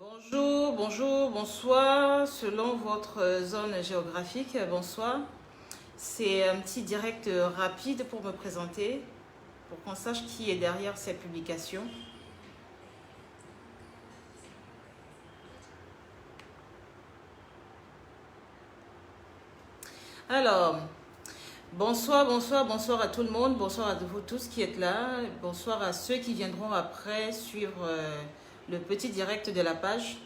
Bonjour, bonjour, bonsoir, selon votre zone géographique, bonsoir. C'est un petit direct rapide pour me présenter, pour qu'on sache qui est derrière ces publications. Alors, bonsoir, bonsoir, bonsoir à tout le monde, bonsoir à vous tous qui êtes là, bonsoir à ceux qui viendront après suivre le petit direct de la page.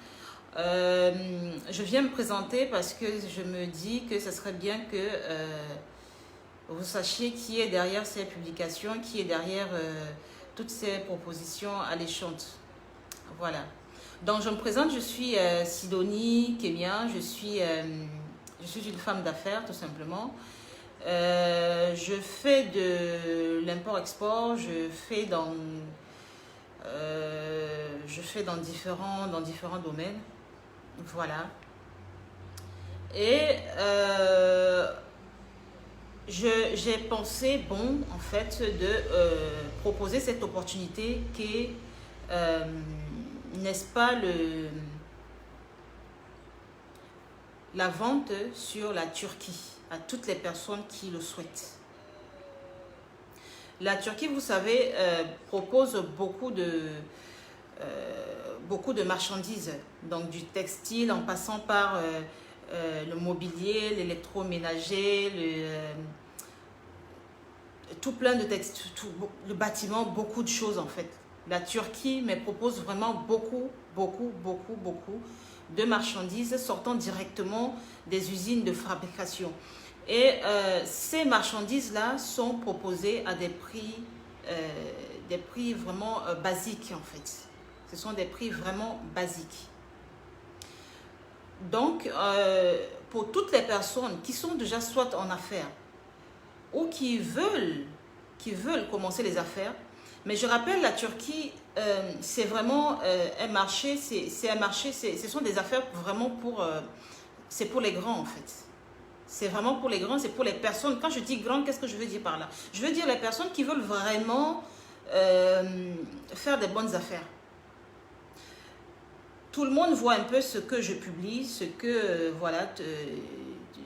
Je viens me présenter parce que je me dis que ce serait bien que vous sachiez qui est derrière ces publications, qui est derrière toutes ces propositions alléchantes. Voilà. Donc je me présente, je suis Sidonie Kémia, je suis une femme d'affaires tout simplement. Je fais de l'import-export, je fais dans différents domaines. Voilà. Et j'ai pensé, bon, en fait, de proposer cette opportunité qui est, n'est-ce pas, la vente sur la Turquie à toutes les personnes qui le souhaitent. La Turquie, vous savez, propose beaucoup de marchandises, donc du textile en passant par le mobilier, l'électroménager, tout plein de textiles, le bâtiment, beaucoup de choses en fait. La Turquie me propose vraiment beaucoup de marchandises sortant directement des usines de fabrication. Et ces marchandises-là sont proposées à des prix vraiment basiques en fait. Ce sont des prix vraiment basiques. Donc, pour toutes les personnes qui sont déjà soit en affaires ou qui veulent commencer les affaires, mais je rappelle, la Turquie, c'est vraiment un marché, ce sont des affaires vraiment c'est pour les grands en fait. C'est vraiment pour les grands, c'est pour les personnes. Quand je dis grand, qu'est-ce que je veux dire par là? Je veux dire les personnes qui veulent vraiment faire des bonnes affaires. Tout le monde voit un peu ce que je publie, ce que voilà,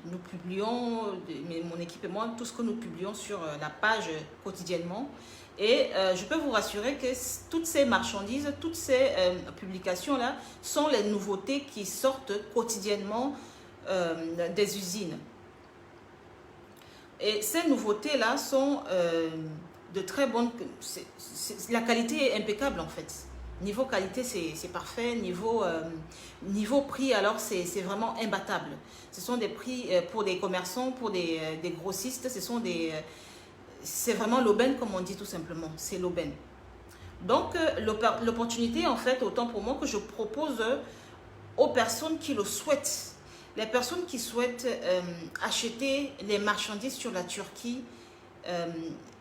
nous publions, mon équipe et moi, tout ce que nous publions sur la page quotidiennement. Et je peux vous rassurer que toutes ces marchandises, toutes ces publications-là sont les nouveautés qui sortent quotidiennement des usines. Et ces nouveautés-là sont de très bonnes... la qualité est impeccable en fait. Niveau qualité, c'est parfait. Niveau prix, alors c'est vraiment imbattable. Ce sont des prix pour des commerçants, pour des grossistes. C'est vraiment l'aubaine, comme on dit tout simplement. C'est l'aubaine. Donc, l'opportunité, en fait, autant pour moi que je propose aux personnes qui le souhaitent. Les personnes qui souhaitent acheter les marchandises sur la Turquie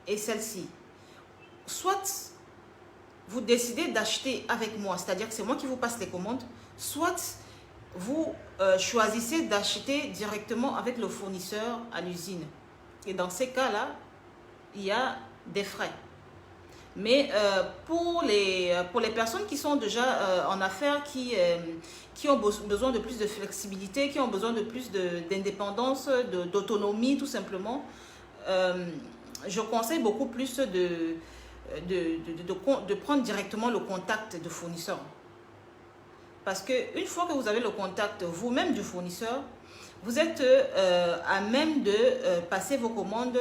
et celle-ci. Soit vous décidez d'acheter avec moi, c'est-à-dire que c'est moi qui vous passe les commandes, soit vous choisissez d'acheter directement avec le fournisseur à l'usine. Et dans ces cas-là, il y a des frais. Mais pour les personnes qui sont déjà en affaires, qui ont besoin de plus de flexibilité, qui ont besoin de plus d'indépendance, d'autonomie tout simplement, je conseille beaucoup plus de prendre directement le contact de fournisseur. Parce qu'une fois que vous avez le contact vous-même du fournisseur, vous êtes à même de passer vos commandes.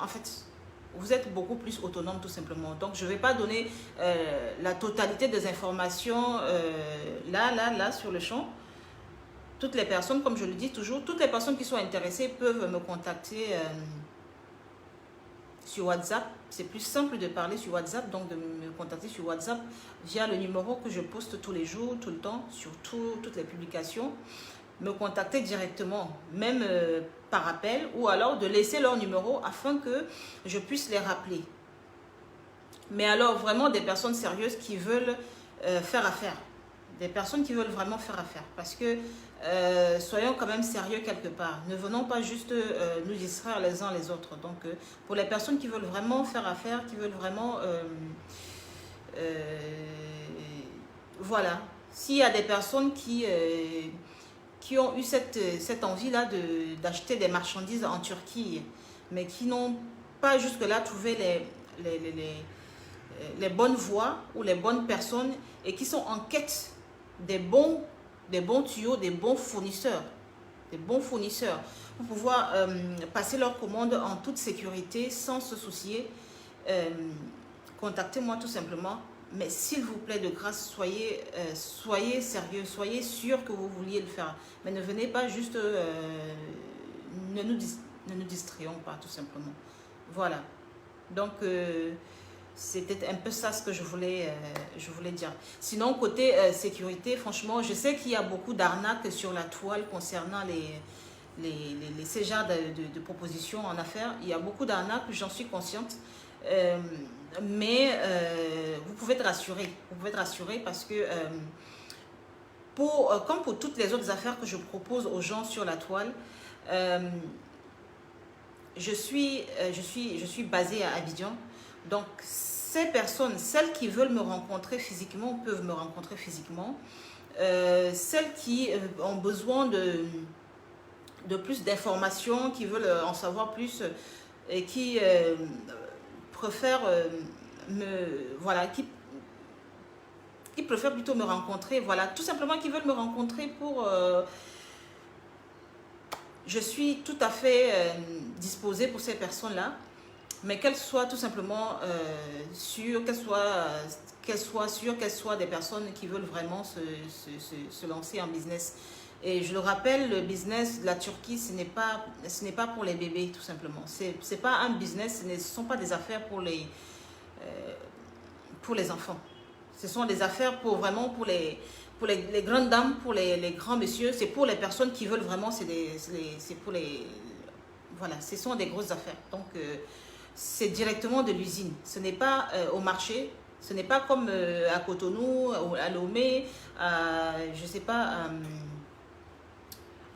En fait, vous êtes beaucoup plus autonome tout simplement. Donc, je ne vais pas donner la totalité des informations là, sur le champ. Toutes les personnes, comme je le dis toujours, toutes les personnes qui sont intéressées peuvent me contacter sur WhatsApp. C'est plus simple de parler sur WhatsApp, donc de me contacter sur WhatsApp via le numéro que je poste tous les jours, tout le temps, sur toutes les publications. Me contacter directement, même par appel, ou alors de laisser leur numéro afin que je puisse les rappeler. Mais alors vraiment des personnes sérieuses qui veulent faire affaire. Des personnes qui veulent vraiment faire affaire. Parce que soyons quand même sérieux quelque part. Ne venons pas juste nous distraire les uns les autres. Donc pour les personnes qui veulent vraiment faire affaire, qui veulent vraiment... voilà. S'il y a des personnes qui ont eu cette envie-là d'acheter des marchandises en Turquie, mais qui n'ont pas jusque-là trouvé les bonnes voies ou les bonnes personnes et qui sont en quête des bons tuyaux, des bons fournisseurs. Pour pouvoir passer leurs commandes en toute sécurité, sans se soucier. Contactez-moi tout simplement. Mais s'il vous plaît, de grâce, soyez sérieux, soyez sûr que vous vouliez le faire. Mais ne venez pas juste, ne nous distrayons pas, tout simplement. Voilà. Donc, c'était un peu ça ce que je voulais dire. Sinon, côté sécurité, franchement, je sais qu'il y a beaucoup d'arnaques sur la toile concernant ces genres de propositions en affaires. Il y a beaucoup d'arnaques, j'en suis consciente. Mais vous pouvez être rassuré. Vous pouvez être rassuré parce que comme pour toutes les autres affaires que je propose aux gens sur la toile, je suis basée à Abidjan. Donc, ces personnes, celles qui veulent me rencontrer physiquement, peuvent me rencontrer physiquement. Celles qui ont besoin de plus d'informations, qui veulent en savoir plus et qui préfèrent qui préfèrent plutôt me rencontrer, voilà, tout simplement qui veulent me rencontrer pour... je suis tout à fait disposée pour ces personnes-là, mais qu'elles soient tout simplement sûres, qu'elles soient des personnes qui veulent vraiment se lancer en business. Et je le rappelle, le business de la Turquie, ce n'est pas pour les bébés, tout simplement. C'est pas un business, ce ne sont pas des affaires pour les enfants. Ce sont des affaires pour les grandes dames, pour les grands messieurs. C'est pour les personnes qui veulent vraiment, c'est pour les... Voilà, ce sont des grosses affaires. Donc, c'est directement de l'usine. Ce n'est pas au marché. Ce n'est pas comme à Cotonou, à Lomé, je ne sais pas...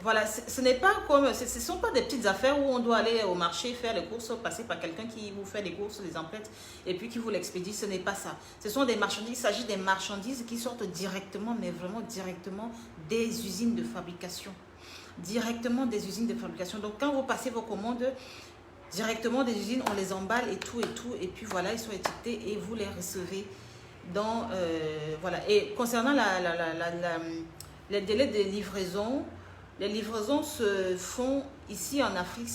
Voilà, ce n'est pas comme, ce ne sont pas des petites affaires où on doit aller au marché, faire les courses, passer par quelqu'un qui vous fait les courses, les emprunte et puis qui vous l'expédie. Ce n'est pas ça. Ce sont des marchandises, il s'agit des marchandises qui sortent directement, mais vraiment directement des usines de fabrication. Directement des usines de fabrication. Donc quand vous passez vos commandes, directement des usines, on les emballe et tout. Et puis voilà, ils sont étiquetés et vous les recevez dans... voilà. Et concernant les délais de livraison... Les livraisons se font ici en Afrique,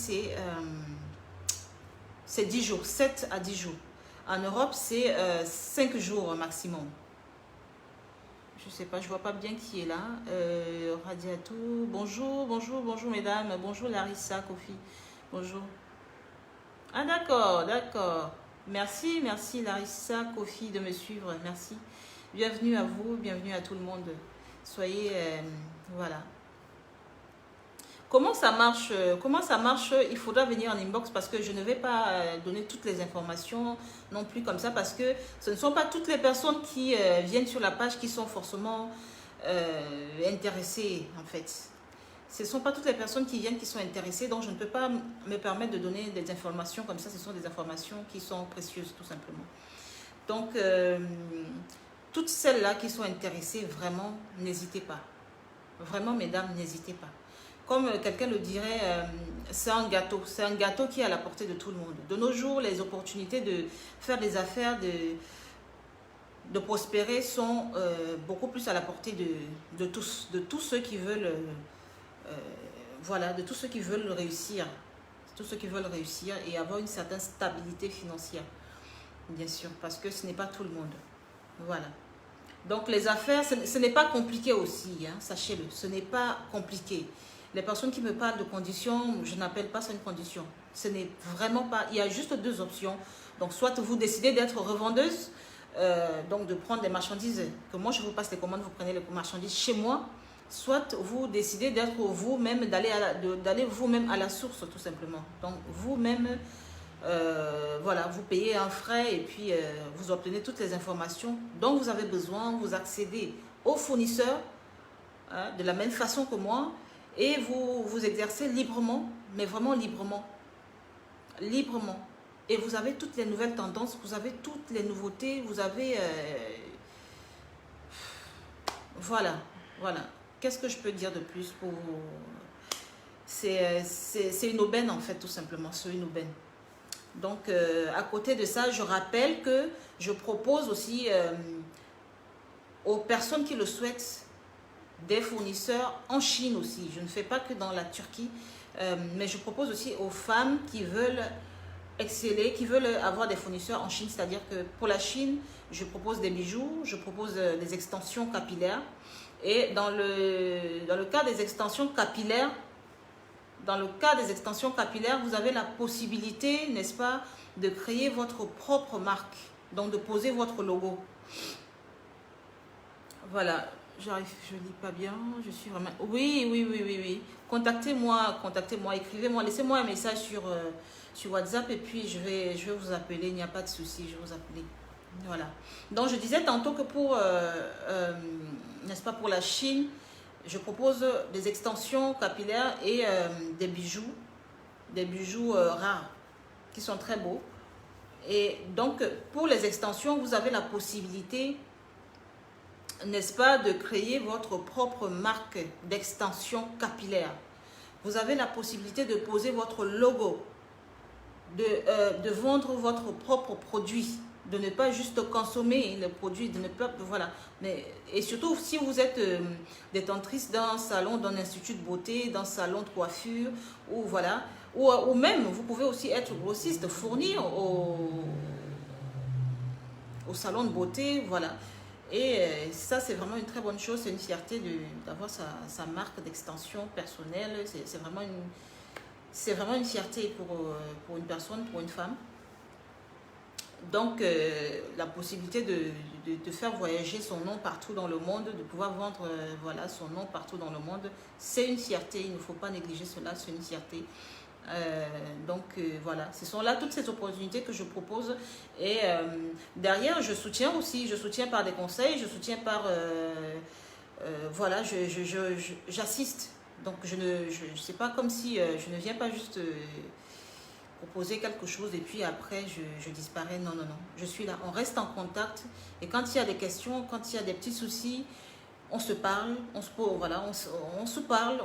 c'est 10 jours, 7 à 10 jours. En Europe, c'est 5 jours maximum. Je ne sais pas, je ne vois pas bien qui est là. Radiatou, bonjour mesdames. Bonjour Larissa, Kofi. Bonjour. Ah d'accord. Merci Larissa, Kofi de me suivre. Merci. Bienvenue à vous, bienvenue à tout le monde. Soyez, voilà. Comment ça marche? Il faudra venir en inbox parce que je ne vais pas donner toutes les informations non plus comme ça parce que ce ne sont pas toutes les personnes qui viennent sur la page qui sont forcément intéressées en fait. Ce ne sont pas toutes les personnes qui viennent qui sont intéressées, donc je ne peux pas me permettre de donner des informations comme ça. Ce sont des informations qui sont précieuses tout simplement. Donc, toutes celles-là qui sont intéressées, vraiment, n'hésitez pas. Vraiment, mesdames, n'hésitez pas. Comme quelqu'un le dirait, c'est un gâteau qui est à la portée de tout le monde. De nos jours, les opportunités de faire des affaires, de prospérer sont beaucoup plus à la portée de tous ceux qui veulent, voilà, de tous ceux qui veulent réussir. Tous ceux qui veulent réussir et avoir une certaine stabilité financière, bien sûr, parce que ce n'est pas tout le monde. Voilà. Donc les affaires, ce n'est pas compliqué aussi, hein, sachez-le, ce n'est pas compliqué. Les personnes qui me parlent de conditions, je n'appelle pas ça une condition. Ce n'est vraiment pas... Il y a juste deux options. Donc, soit vous décidez d'être revendeuse, donc de prendre des marchandises, que moi je vous passe les commandes, vous prenez les marchandises chez moi, soit vous décidez d'être vous-même, d'aller vous-même à la source, tout simplement. Donc, vous-même, voilà, vous payez un frais et puis vous obtenez toutes les informations dont vous avez besoin, vous accédez aux fournisseurs hein, de la même façon que moi, et vous exercez librement, mais vraiment librement. Librement. Et vous avez toutes les nouvelles tendances, vous avez toutes les nouveautés, vous avez... Voilà, voilà. Qu'est-ce que je peux dire de plus pour... C'est une aubaine en fait, tout simplement, c'est une aubaine. Donc, à côté de ça, je rappelle que je propose aussi aux personnes qui le souhaitent des fournisseurs en Chine aussi. Je ne fais pas que dans la Turquie, mais je propose aussi aux femmes qui veulent exceller, qui veulent avoir des fournisseurs en Chine. C'est-à-dire que pour la Chine, je propose des bijoux, je propose des extensions capillaires. Et dans le cas des extensions capillaires, vous avez la possibilité, n'est-ce pas, de créer votre propre marque, donc de poser votre logo. Voilà, j'arrive, je lis pas bien, je suis vraiment... Oui, oui, oui, oui, oui. Contactez-moi, écrivez-moi, laissez-moi un message sur WhatsApp et puis je vais vous appeler, il n'y a pas de souci, je vais vous appeler. Voilà. Donc, je disais tantôt que n'est-ce pas, pour la Chine, je propose des extensions capillaires et des bijoux rares qui sont très beaux. Et donc, pour les extensions, vous avez la possibilité, n'est-ce pas, de créer votre propre marque d'extension capillaire. Vous avez la possibilité de poser votre logo, de vendre votre propre produit, de ne pas juste consommer le produit, de ne pas, voilà. Et surtout, si vous êtes détentrice d'un salon, d'un institut de beauté, d'un salon de coiffure, ou voilà, ou même, vous pouvez aussi être grossiste, fournir au salon de beauté, voilà. Et ça, c'est vraiment une très bonne chose, c'est une fierté d'avoir sa marque d'extension personnelle, c'est vraiment une fierté pour une personne, pour une femme. Donc, la possibilité de faire voyager son nom partout dans le monde, de pouvoir vendre voilà, son nom partout dans le monde, c'est une fierté, il ne faut pas négliger cela, c'est une fierté. Voilà, ce sont là toutes ces opportunités que je propose et derrière je soutiens par des conseils, je soutiens par voilà, j'assiste. Donc c'est pas comme si je ne viens pas juste proposer quelque chose et puis après je disparais. Non, non, non, je suis là, on reste en contact et quand il y a des questions, quand il y a des petits soucis, on se parle, voilà, on se parle,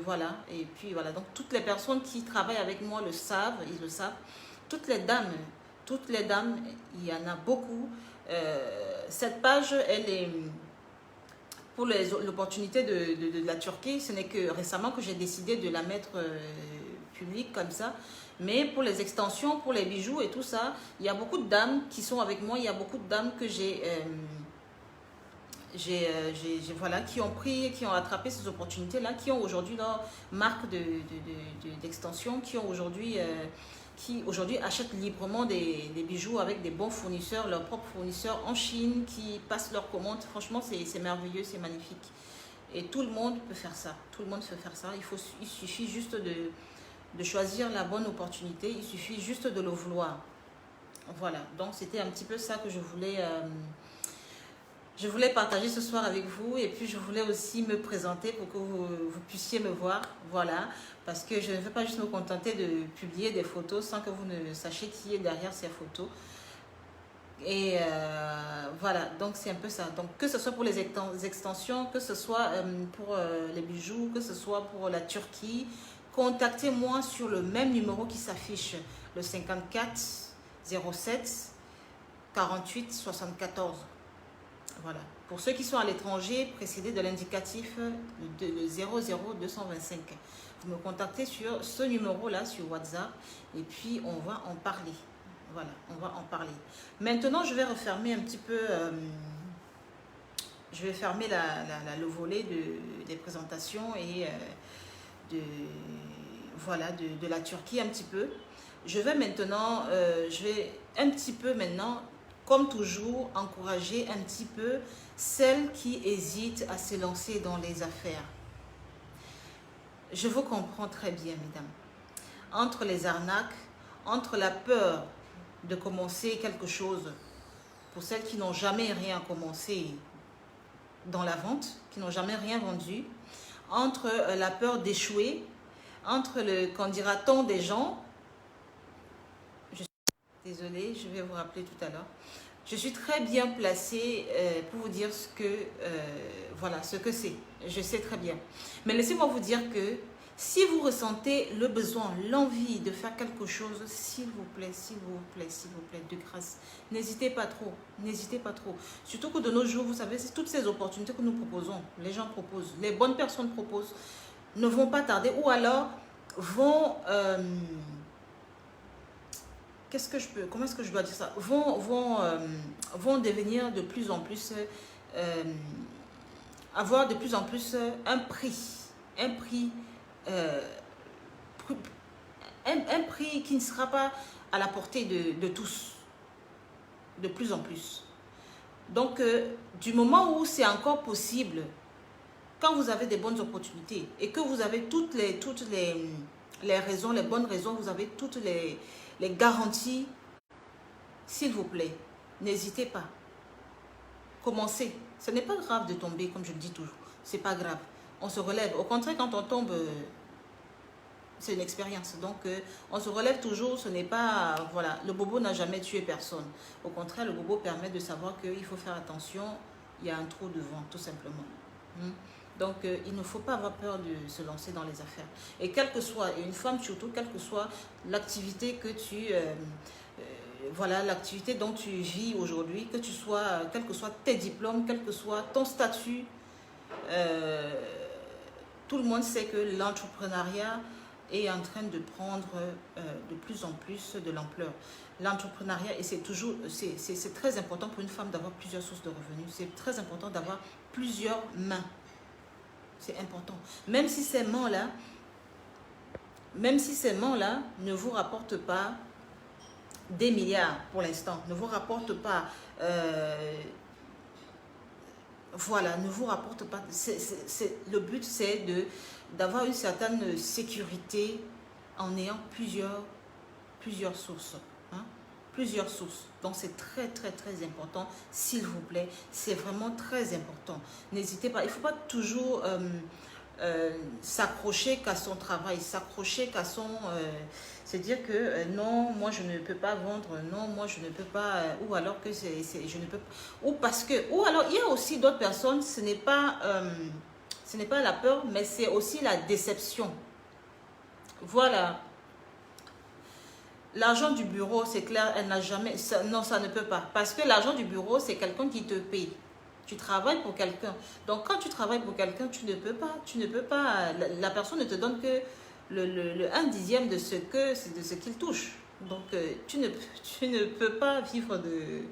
voilà, et puis voilà, donc toutes les personnes qui travaillent avec moi le savent, ils le savent, toutes les dames, il y en a beaucoup. Cette page, elle est, pour l'opportunité de la Turquie, ce n'est que récemment que j'ai décidé de la mettre publique comme ça, mais pour les extensions, pour les bijoux et tout ça, il y a beaucoup de dames qui sont avec moi, il y a beaucoup de dames que voilà, qui ont attrapé ces opportunités-là, qui ont aujourd'hui leur marque d'extension, qui aujourd'hui achètent librement des bijoux avec des bons fournisseurs, leurs propres fournisseurs en Chine, qui passent leurs commandes. Franchement, c'est merveilleux, c'est magnifique. Et tout le monde peut faire ça. Tout le monde peut faire ça. Il suffit juste de choisir la bonne opportunité. Il suffit juste de le vouloir. Voilà. Donc, c'était un petit peu ça que je voulais partager ce soir avec vous et puis je voulais aussi me présenter pour que vous puissiez me voir, voilà, parce que je ne veux pas juste me contenter de publier des photos sans que vous ne sachiez qui est derrière ces photos. Et voilà, donc c'est un peu ça. Donc que ce soit pour les extensions, que ce soit pour les bijoux, que ce soit pour la Turquie, contactez-moi sur le même numéro qui s'affiche, le 54 07 48 74. Voilà. Pour ceux qui sont à l'étranger, précédez de l'indicatif de 00225. Vous me contactez sur ce numéro-là, sur WhatsApp, et puis on va en parler. Voilà, on va en parler. Maintenant, je vais refermer un petit peu, je vais fermer le volet des présentations et voilà, de la Turquie un petit peu. Je vais maintenant, un petit peu maintenant, comme toujours, encourager un petit peu celles qui hésitent à se lancer dans les affaires. Je vous comprends très bien, mesdames. Entre les arnaques, entre la peur de commencer quelque chose, pour celles qui n'ont jamais rien commencé dans la vente, qui n'ont jamais rien vendu, entre la peur d'échouer, entre le qu'en dira-t-on des gens, je suis désolée, je vais vous rappeler tout à l'heure, Je suis très bien placée pour vous dire ce que, voilà, ce que c'est. Je sais très bien. Mais laissez-moi vous dire que si vous ressentez le besoin, l'envie de faire quelque chose, s'il vous plaît, s'il vous plaît, s'il vous plaît, de grâce, n'hésitez pas trop, n'hésitez pas trop. Surtout que de nos jours, vous savez, c'est toutes ces opportunités que nous proposons, les gens proposent, les bonnes personnes proposent, ne vont pas tarder ou alors vont... comment est-ce que je dois dire ça, vont devenir de plus en plus, avoir de plus en plus un prix euh, un prix qui ne sera pas à la portée de tous, de plus en plus. Donc, du moment où c'est encore possible, quand vous avez des bonnes opportunités et que vous avez toutes les raisons, les bonnes raisons, vous avez toutes les garanties, s'il vous plaît, n'hésitez pas. Commencez. Ce n'est pas grave de tomber, comme je le dis toujours. C'est pas grave. On se relève. Au contraire, quand on tombe, c'est une expérience. Donc, on se relève toujours. Ce n'est pas... Voilà, le bobo n'a jamais tué personne. Au contraire, le bobo permet de savoir qu'il faut faire attention. Il y a un trou devant, tout simplement. Donc, il ne faut pas avoir peur de se lancer dans les affaires. Et quelle que soit, et une femme surtout, quelle que soit l'activité que tu... voilà, l'activité dont tu vis aujourd'hui, que tu sois, quels que soient tes diplômes, quel que soit ton statut, tout le monde sait que l'entrepreneuriat est en train de prendre de plus en plus de l'ampleur. L'entrepreneuriat, et c'est très important pour une femme d'avoir plusieurs sources de revenus. C'est très important d'avoir plusieurs mains. C'est important. Même si ces mains-là ne vous rapportent pas des milliards pour l'instant, ne vous rapportent pas, voilà, ne vous rapportent pas, le but c'est d'avoir une certaine sécurité en ayant plusieurs sources, hein, plusieurs sources. Donc c'est très très très important, s'il vous plaît, c'est vraiment très important. N'hésitez pas, il ne faut pas toujours s'accrocher qu'à son travail, s'accrocher qu'à son... se dire que non, moi je ne peux pas vendre, non, moi je ne peux pas, ou alors que je ne peux pas, ou parce que, ou alors il y a aussi d'autres personnes, ce n'est pas la peur, mais c'est aussi la déception. Voilà. L'argent du bureau, c'est clair, elle n'a jamais, non, ça ne peut pas, parce que l'argent du bureau, c'est quelqu'un qui te paye. Tu travailles pour quelqu'un. Donc, quand tu travailles pour quelqu'un, tu ne peux pas, la personne ne te donne que le 1/10 de ce qu'il touche. Donc, tu ne peux pas vivre de...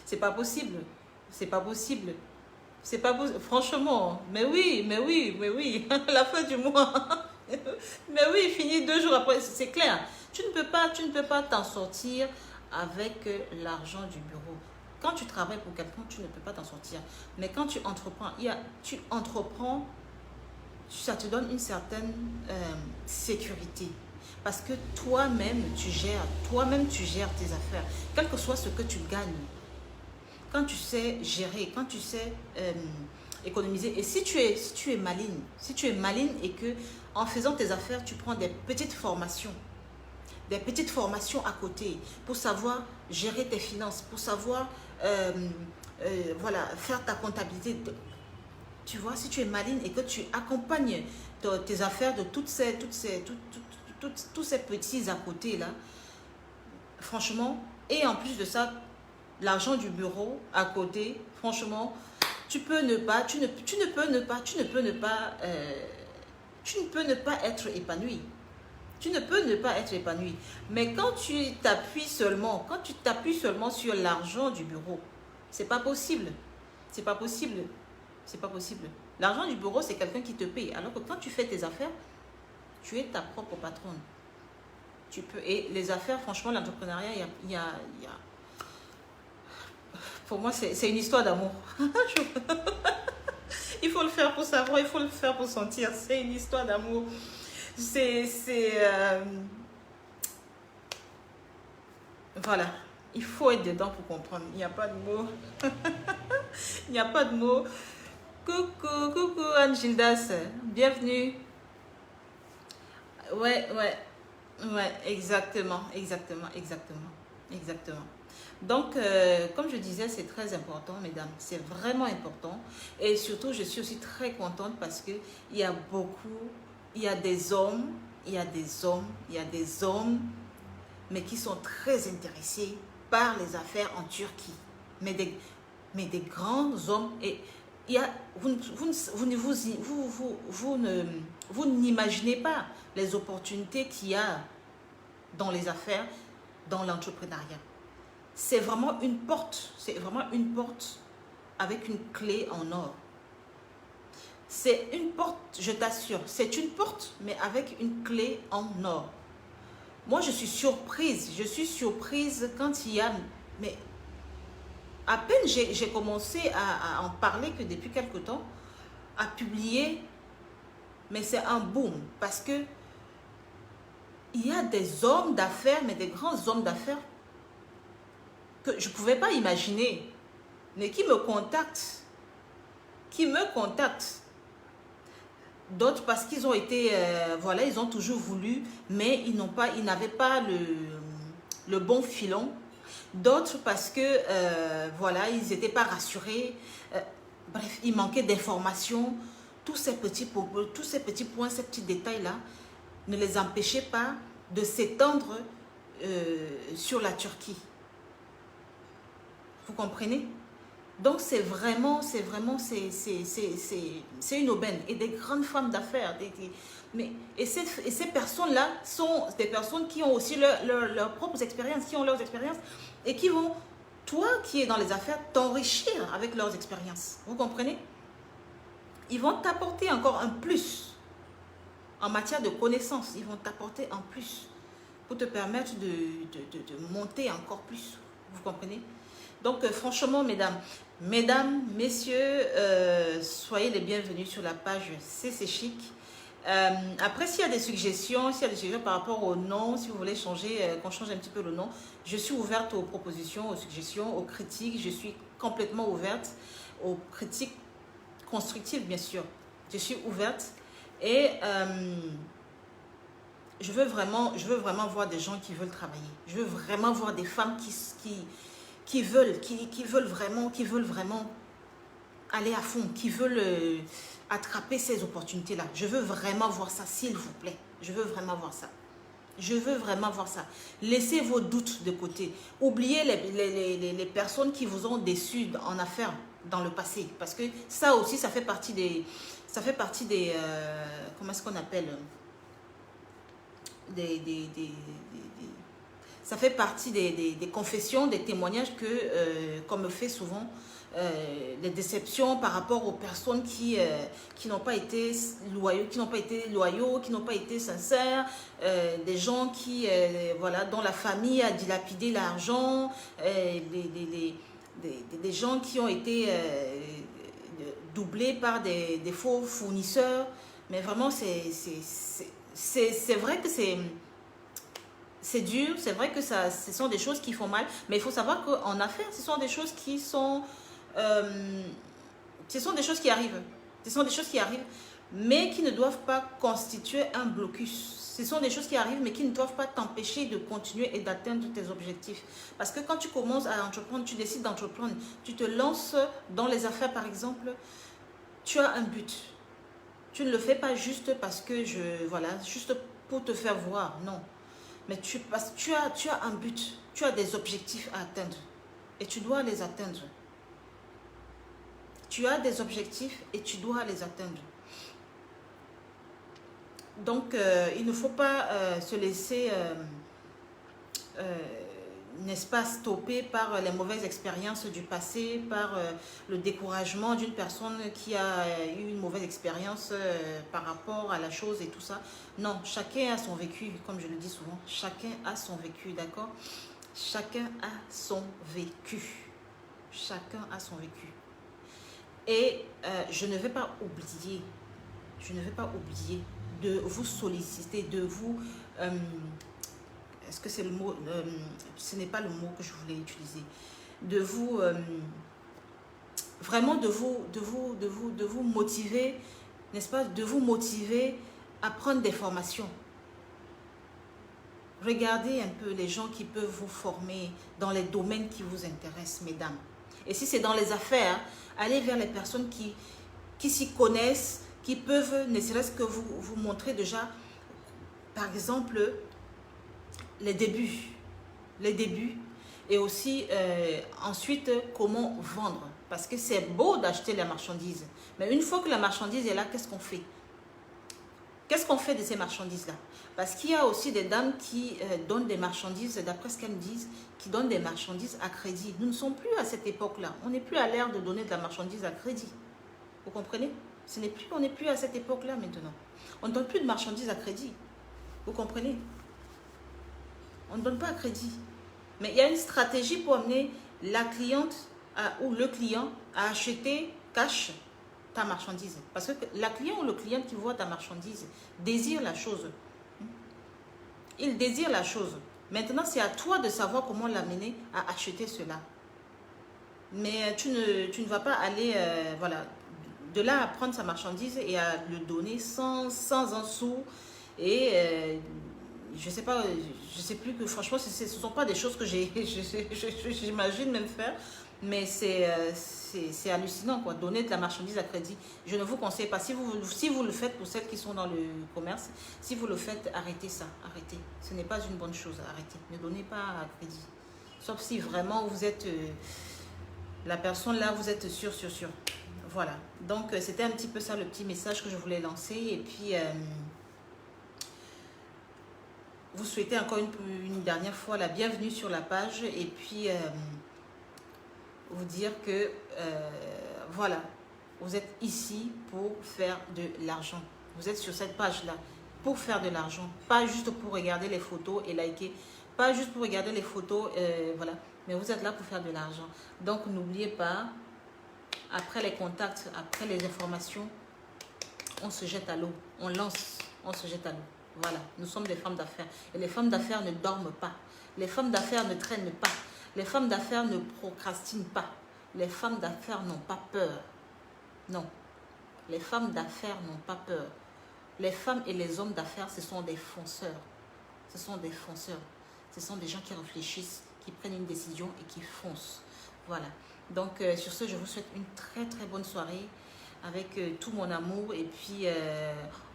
C'est pas possible. C'est pas possible. C'est pas possible. Franchement, mais oui, la fin du mois. Mais oui, fini 2 jours après, c'est clair. Tu ne peux pas t'en sortir avec l'argent du bureau. Quand tu travailles pour quelqu'un, tu ne peux pas t'en sortir. Mais quand tu entreprends, ça te donne une certaine sécurité. Parce que toi-même, tu gères tes affaires. Quel que soit ce que tu gagnes. Quand tu sais gérer, quand tu sais économiser. Et si tu es maligne et que en faisant tes affaires, tu prends des petites formations à côté pour savoir gérer tes finances, pour savoir voilà, faire ta comptabilité. Tu vois, si tu es maligne et que tu accompagnes tes affaires de tous ces petits à côté là, franchement, et en plus de ça, l'argent du bureau à côté, franchement, tu ne peux pas être épanoui. Tu ne peux ne pas être épanoui. Mais quand tu t'appuies seulement sur l'argent du bureau, c'est pas possible. C'est pas possible. C'est pas possible. L'argent du bureau, c'est quelqu'un qui te paye. Alors que quand tu fais tes affaires, tu es ta propre patronne. Tu peux, et les affaires, franchement, l'entrepreneuriat, pour moi, c'est une histoire d'amour. Il faut le faire pour savoir, il faut le faire pour sentir. C'est une histoire d'amour. Voilà. Il faut être dedans pour comprendre. Il n'y a pas de mots. Il n'y a pas de mots. Coucou Angildas. Bienvenue. Ouais, exactement. Donc, comme je disais, c'est très important, mesdames. C'est vraiment important. Et surtout, je suis aussi très contente parce qu'il y a beaucoup, il y a des hommes, il y a des hommes, il y a des hommes, mais qui sont très intéressés par les affaires en Turquie. Mais des grands hommes. Et il y a, vous n'imaginez pas les opportunités qu'il y a dans les affaires, dans l'entrepreneuriat. C'est vraiment une porte avec une clé en or. C'est une porte, je t'assure, c'est une porte, mais avec une clé en or. Moi, je suis surprise quand il y a, mais à peine j'ai commencé à en parler que depuis quelque temps, à publier, mais c'est un boom, parce que il y a des hommes d'affaires, mais des grands hommes d'affaires, que je ne pouvais pas imaginer, mais qui me contactent. D'autres parce qu'ils ont été, voilà, ils ont toujours voulu, mais ils n'avaient pas le bon filon. D'autres parce que, voilà, ils n'étaient pas rassurés. Bref, il manquait d'informations. Tous ces petits points, ces petits détails-là, ne les empêchaient pas de s'étendre sur la Turquie. Vous comprenez? Donc c'est une aubaine. Et des grandes femmes d'affaires. Et ces personnes-là sont des personnes qui ont aussi leurs propres expériences, qui ont leurs expériences et qui vont, toi qui es dans les affaires, t'enrichir avec leurs expériences. Vous comprenez? Ils vont t'apporter encore un plus en matière de connaissances. Ils vont t'apporter un plus pour te permettre de monter encore plus. Vous comprenez? Donc, franchement, mesdames, messieurs, soyez les bienvenus sur la page CC Chic. Après, s'il y a des suggestions, par rapport au nom, si vous voulez changer, qu'on change un petit peu le nom, je suis ouverte aux propositions, aux suggestions, aux critiques. Je suis complètement ouverte aux critiques constructives, bien sûr. Je suis ouverte et je veux vraiment voir des gens qui veulent travailler. Je veux vraiment voir des femmes qui veulent vraiment aller à fond, qui veulent attraper ces opportunités-là. Je veux vraiment voir ça, s'il vous plaît. Je veux vraiment voir ça. Je veux vraiment voir ça. Laissez vos doutes de côté. Oubliez les personnes qui vous ont déçu en affaires dans le passé. Parce que ça aussi, ça fait partie des comment est-ce qu'on appelle ça fait partie des confessions, des témoignages qu'on me fait souvent, des déceptions par rapport aux personnes qui n'ont pas été loyaux, qui n'ont pas été sincères, des gens qui, voilà, dont la famille a dilapidé l'argent, des gens qui ont été doublés par des faux fournisseurs. Mais vraiment, c'est vrai que c'est dur, c'est vrai que ce sont des choses qui font mal, mais il faut savoir qu'en affaires, ce sont des choses qui sont... ce sont des choses qui arrivent. Ce sont des choses qui arrivent, mais qui ne doivent pas constituer un blocus. Ce sont des choses qui arrivent, mais qui ne doivent pas t'empêcher de continuer et d'atteindre tes objectifs. Parce que quand tu commences à entreprendre, tu décides d'entreprendre, tu te lances dans les affaires, par exemple, tu as un but. Tu ne le fais pas juste parce que voilà, juste pour te faire voir, non. Mais tu as un but, tu as des objectifs à atteindre et tu dois les atteindre. Tu as des objectifs et tu dois les atteindre. Donc, il ne faut pas se laisser, n'est-ce pas, stopper par les mauvaises expériences du passé, par le découragement d'une personne qui a eu une mauvaise expérience par rapport à la chose et tout ça. Non, chacun a son vécu, comme je le dis souvent. Chacun a son vécu, d'accord? Chacun a son vécu. Chacun a son vécu. Et je ne vais pas oublier de vous solliciter, de vous... est-ce que c'est le mot, ce n'est pas le mot que je voulais utiliser, de vous, vraiment de vous motiver, n'est-ce pas, de vous motiver à prendre des formations. regardez un peu les gens qui peuvent vous former dans les domaines qui vous intéressent, mesdames. Et si c'est dans les affaires, allez vers les personnes qui s'y connaissent, qui peuvent, ne serait-ce que vous montrer déjà, par exemple, les débuts. Et aussi, ensuite, comment vendre. Parce que c'est beau d'acheter la marchandise. Mais une fois que la marchandise est là, qu'est-ce qu'on fait? Qu'est-ce qu'on fait de ces marchandises-là? Parce qu'il y a aussi des dames qui donnent des marchandises, d'après ce qu'elles me disent, qui donnent des marchandises à crédit. Nous ne sommes plus à cette époque-là. On n'est plus à l'ère de donner de la marchandise à crédit. Vous comprenez? On n'est plus à cette époque-là maintenant. On ne donne plus de marchandises à crédit. Vous comprenez? On ne donne pas à crédit. Mais il y a une stratégie pour amener la cliente ou le client à acheter cash ta marchandise. Parce que la cliente ou le client qui voit ta marchandise désire la chose. Il désire la chose. Maintenant, c'est à toi de savoir comment l'amener à acheter cela. Mais tu ne vas pas aller, voilà, de là à prendre sa marchandise et à le donner sans un sou. Et je sais pas, je sais plus que franchement, ce ne sont pas des choses que j'imagine même faire. Mais c'est hallucinant, quoi. Donner de la marchandise à crédit. Je ne vous conseille pas. Si vous le faites, pour celles qui sont dans le commerce, si vous le faites, arrêtez ça. Arrêtez. Ce n'est pas une bonne chose. Arrêtez. Ne donnez pas à crédit. Sauf si vraiment vous êtes... la personne là, vous êtes sûr. Voilà. Donc, c'était un petit peu ça le petit message que je voulais lancer. Et puis... vous souhaitez encore une dernière fois la bienvenue sur la page. Et puis... vous dire que voilà, vous êtes ici pour faire de l'argent. Vous êtes sur cette page-là pour faire de l'argent, pas juste pour regarder les photos et liker, pas juste pour regarder les photos, voilà, mais vous êtes là pour faire de l'argent. Donc n'oubliez pas, après les contacts, après les informations, on se jette à l'eau, on lance, on se jette à l'eau. Voilà, nous sommes des femmes d'affaires et les femmes d'affaires ne dorment pas, les femmes d'affaires ne traînent pas. Les femmes d'affaires ne procrastinent pas. Les femmes d'affaires n'ont pas peur. Non. Les femmes d'affaires n'ont pas peur. Les femmes et les hommes d'affaires, ce sont des fonceurs. Ce sont des fonceurs. Ce sont des gens qui réfléchissent, qui prennent une décision et qui foncent. Voilà. Donc, sur ce, je vous souhaite une très, très bonne soirée avec tout mon amour. Et puis,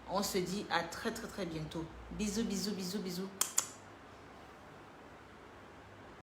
on se dit à très, très, très bientôt. Bisous, bisous, bisous, bisous.